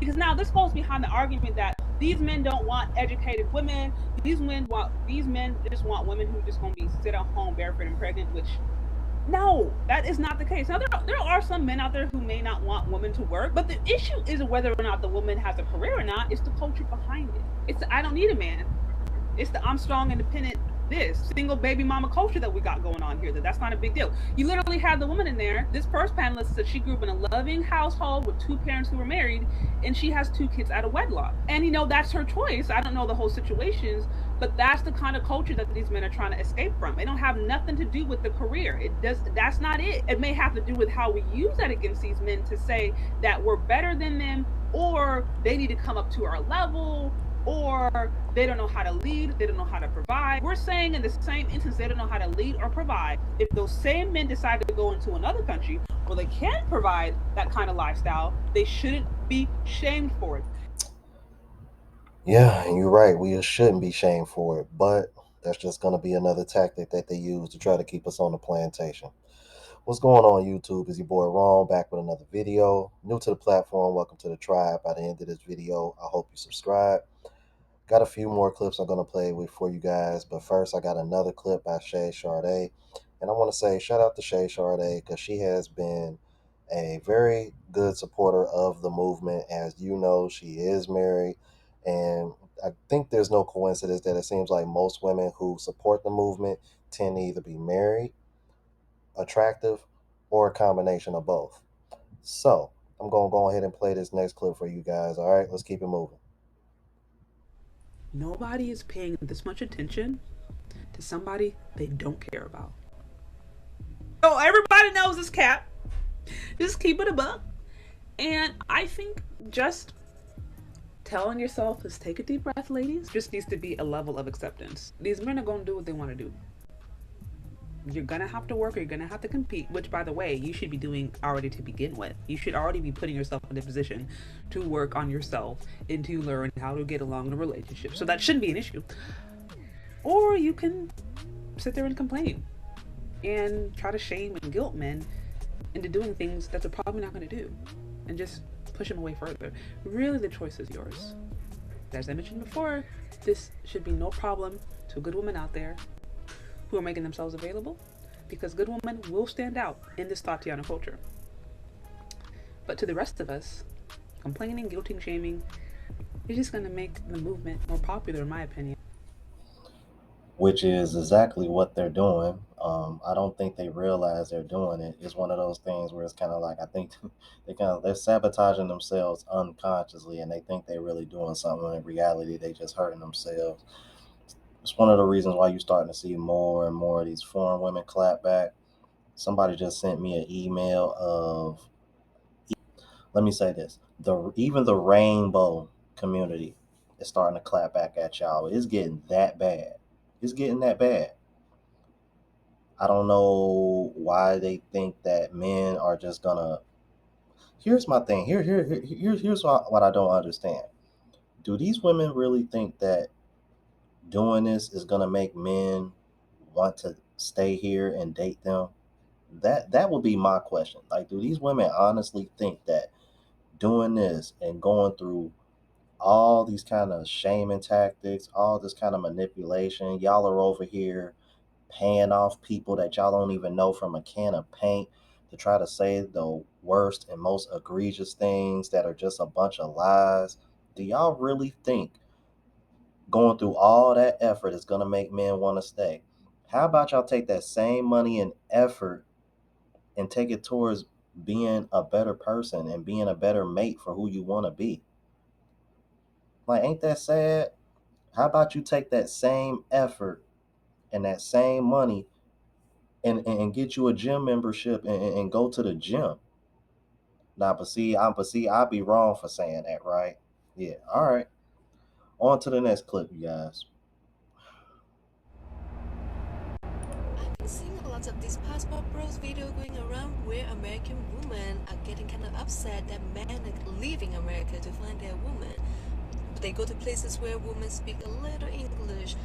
Because now this goes behind the argument that these men don't want educated women. These men just want women who just gonna be sit at home barefoot and pregnant, which no, that is not the case. Now there are some men out there who may not want women to work, but the issue isn't whether or not the woman has a career or not. It's the culture behind it. It's the, I don't need a man. It's the I'm strong, independent, this single baby mama culture that we got going on here. That's not a big deal. You literally have the woman in there. This first panelist said she grew up in a loving household with two parents who were married, and she has two kids out of wedlock. And that's her choice. I don't know the whole situations, but that's the kind of culture that these men are trying to escape from. It don't have nothing to do with the career. It does. That's not it. It may have to do with how we use that against these men to say that we're better than them, or they need to come up to our level, or they don't know how to lead, they don't know how to provide. We're saying in the same instance, they don't know how to lead or provide. If those same men decide to go into another country where they can provide that kind of lifestyle, they shouldn't be shamed for it. Yeah, and you're right. We shouldn't be shamed for it, but that's just going to be another tactic that they use to try to keep us on the plantation. What's going on, YouTube? Is your boy Ron back with another video? New to the platform, welcome to the tribe. By the end of this video, I hope you subscribe. Got a few more clips I'm going to play with for you guys, but first, I got another clip by Shay Sade. And I want to say shout out to Shay Sade because she has been a very good supporter of the movement. As you know, she is married. And I think there's no coincidence that it seems like most women who support the movement tend to either be married, attractive, or a combination of both. So I'm going to go ahead and play this next clip for you guys. All right, let's keep it moving. Nobody is paying this much attention to somebody they don't care about. So everybody knows it's cap. Just keep it a buck. And I think just telling yourself is take a deep breath, ladies, just needs to be a level of acceptance. These men are gonna do what they want to do. You're gonna have to work, or you're gonna have to compete, which by the way you should be doing already to begin with. You should already be putting yourself in a position to work on yourself and to learn how to get along in a relationship, so that shouldn't be an issue. Or you can sit there and complain and try to shame and guilt men into doing things that they're probably not going to do, and just push them away further. Really, the choice is yours. As I mentioned before, this should be no problem to good women out there who are making themselves available, because good women will stand out in this Tatiana culture. But to the rest of us, complaining, guilting, shaming is just going to make the movement more popular, in my opinion. Which is exactly what they're doing. I don't think they realize they're doing it. It's one of those things where it's kind of like I think they're sabotaging themselves unconsciously, and they think they're really doing something. When in reality, they just hurting themselves. It's one of the reasons why you're starting to see more and more of these foreign women clap back. Somebody just sent me an email of, let me say this, the even the rainbow community is starting to clap back at y'all. It's getting that bad. It's getting that bad. I don't know why they think that men are just gonna. Here's my thing. Here's what I don't understand. Do these women really think that doing this is gonna make men want to stay here and date them? That would be my question. Like, do these women honestly think that doing this and going through all these kind of shaming tactics, all this kind of manipulation, y'all are over here paying off people that y'all don't even know from a can of paint to try to say the worst and most egregious things that are just a bunch of lies? Do y'all really think going through all that effort is going to make men want to stay? How about y'all take that same money and effort and take it towards being a better person and being a better mate for who you want to be? Like, ain't that sad? How about you take that same effort and that same money and get you a gym membership and go to the gym? Now, but see, I'd be wrong for saying that, right? Yeah. All right. On to the next clip, you guys. I've been seeing a lot of these passport bros video going around where American women are getting kind of upset that men are leaving America to find their woman. They go to places where women speak a little English,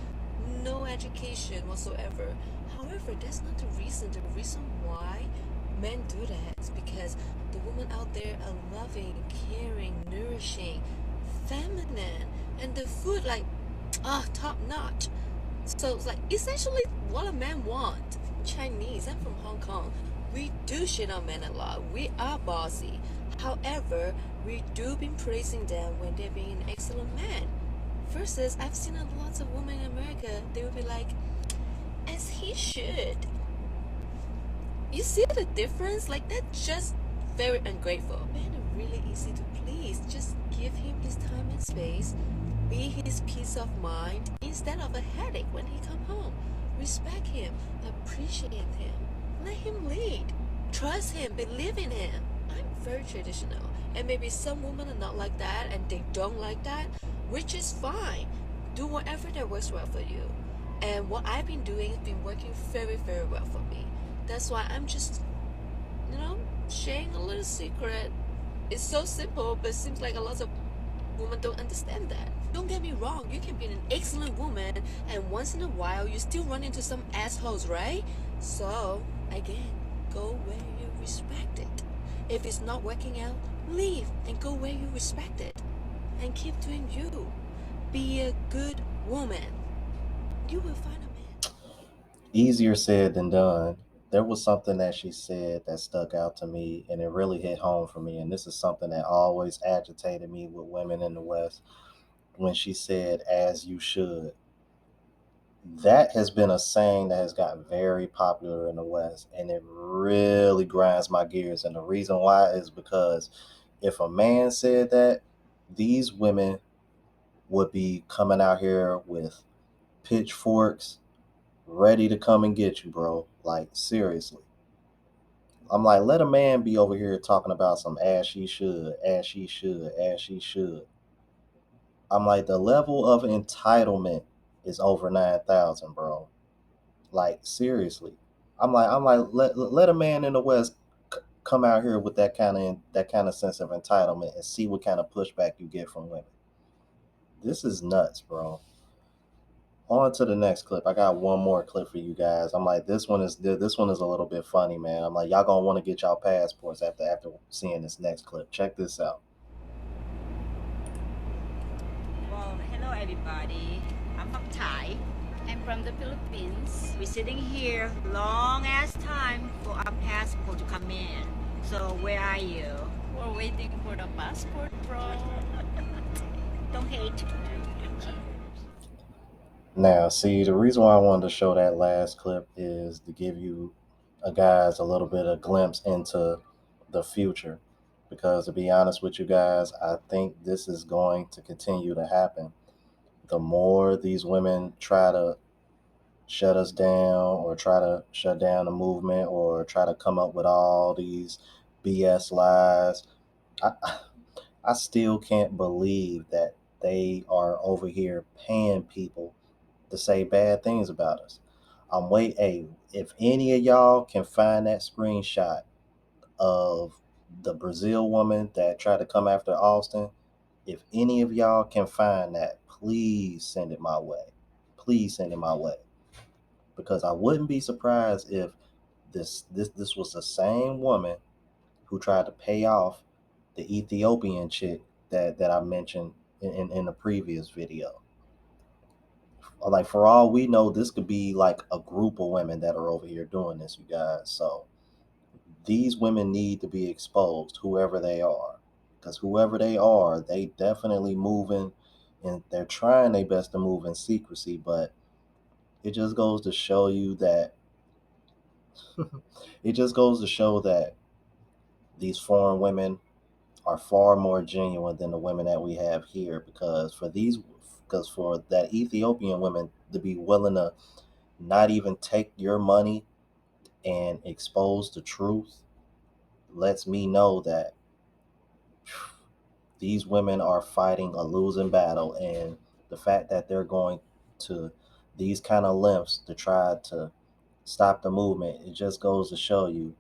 no education whatsoever. However, that's not the reason. The reason why men do that is because the women out there are loving, caring, nourishing, feminine, and the food like top notch. So it's like essentially what a man want. Chinese, I'm from Hong Kong. We do shit on men a lot. We are bossy. However, we do been praising them when they're being an excellent man. Versus, I've seen a lots of women in America. They will be like, as he should. You see the difference? Like that's just very ungrateful. Men are really easy to please. Just give him his time and space. Be his peace of mind instead of a headache when he come home. Respect him, appreciate him, let him lead. Trust him, believe in him. I'm very traditional. And maybe some women are not like that and they don't like that, which is fine. Do whatever that works well for you. And what I've been doing has been working very, very well for me. That's why I'm just, sharing a little secret. It's so simple, but it seems like a lot of women don't understand that. Don't get me wrong, you can be an excellent woman, and once in a while you still run into some assholes, right? So, again, go where you're respected. If it's not working out, leave and go where you're respected. And keep doing you. Be a good woman. You will find a man. Easier said than done. There was something that she said that stuck out to me and it really hit home for me. And this is something that always agitated me with women in the West when she said, as you should. That has been a saying that has gotten very popular in the West and it really grinds my gears. And the reason why is because if a man said that, these women would be coming out here with pitchforks ready to come and get you, bro. Like, seriously. I'm like, let a man be over here talking about some as she should, as she should, as she should. I'm like, the level of entitlement is over 9,000, bro. Like, seriously. I'm like, let a man in the West come out here with that kind of sense of entitlement and see what kind of pushback you get from women. This is nuts, bro. On to the next clip. I got one more clip for you guys. I'm like, this one is a little bit funny, man. I'm like, y'all gonna want to get y'all passports after seeing this next clip. Check this out. Well, hello everybody. I'm from Thai. I'm from the Philippines. We're sitting here long ass time for our passport to come in. So where are you? We're waiting for the passport, bro. Don't hate. Now, see, the reason why I wanted to show that last clip is to give you guys a little bit of glimpse into the future. Because to be honest with you guys, I think this is going to continue to happen. The more these women try to shut us down or try to shut down the movement or try to come up with all these BS lies, I, I still can't believe that they are over here paying people to say bad things about us. Hey, if any of y'all can find that screenshot of the Brazil woman that tried to come after Austin, if any of y'all can find that, please send it my way. Please send it my way. Because I wouldn't be surprised if this was the same woman who tried to pay off the Ethiopian chick that I mentioned in the previous video. Like, for all we know, this could be like a group of women that are over here doing this, you guys. So these women need to be exposed, whoever they are. Because whoever they are, they definitely moving and they're trying their best to move in secrecy, but it just goes to show you that it just goes to show that these foreign women are far more genuine than the women that we have here. Because for that Ethiopian women to be willing to not even take your money and expose the truth lets me know that these women are fighting a losing battle, and the fact that they're going to these kind of lengths to try to stop the movement, it just goes to show you.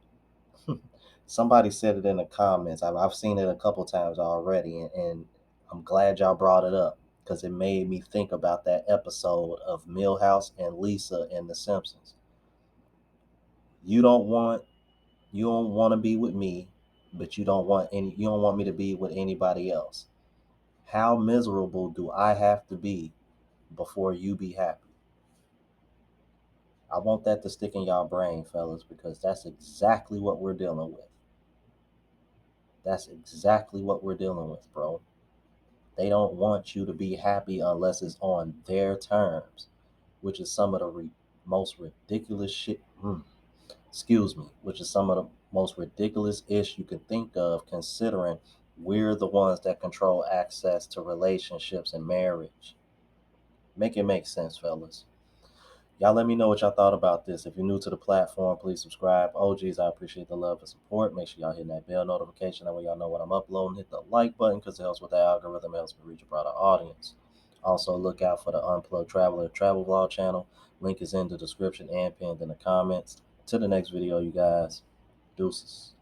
Somebody said it in the comments. I've seen it a couple times already, and I'm glad y'all brought it up because it made me think about that episode of Milhouse and Lisa in The Simpsons. You don't want you don't want to be with me, but you don't want me to be with anybody else. How miserable do I have to be before you be happy? I want that to stick in y'all brain, fellas, because that's exactly what we're dealing with. That's exactly what we're dealing with, bro. They don't want you to be happy unless it's on their terms, which is some of the most ridiculous shit. Excuse me, which is some of the most ridiculous ish you can think of, considering we're the ones that control access to relationships and marriage. Make it make sense, fellas. Y'all let me know what y'all thought about this. If you're new to the platform, please subscribe. OGs, I appreciate the love and support. Make sure y'all hitting that bell notification. That way y'all know when I'm uploading. Hit the like button because it helps with the algorithm. It helps me reach a broader audience. Also, look out for the Unplugged Traveler Travel Vlog channel. Link is in the description and pinned in the comments. Till the next video, you guys. Deuces.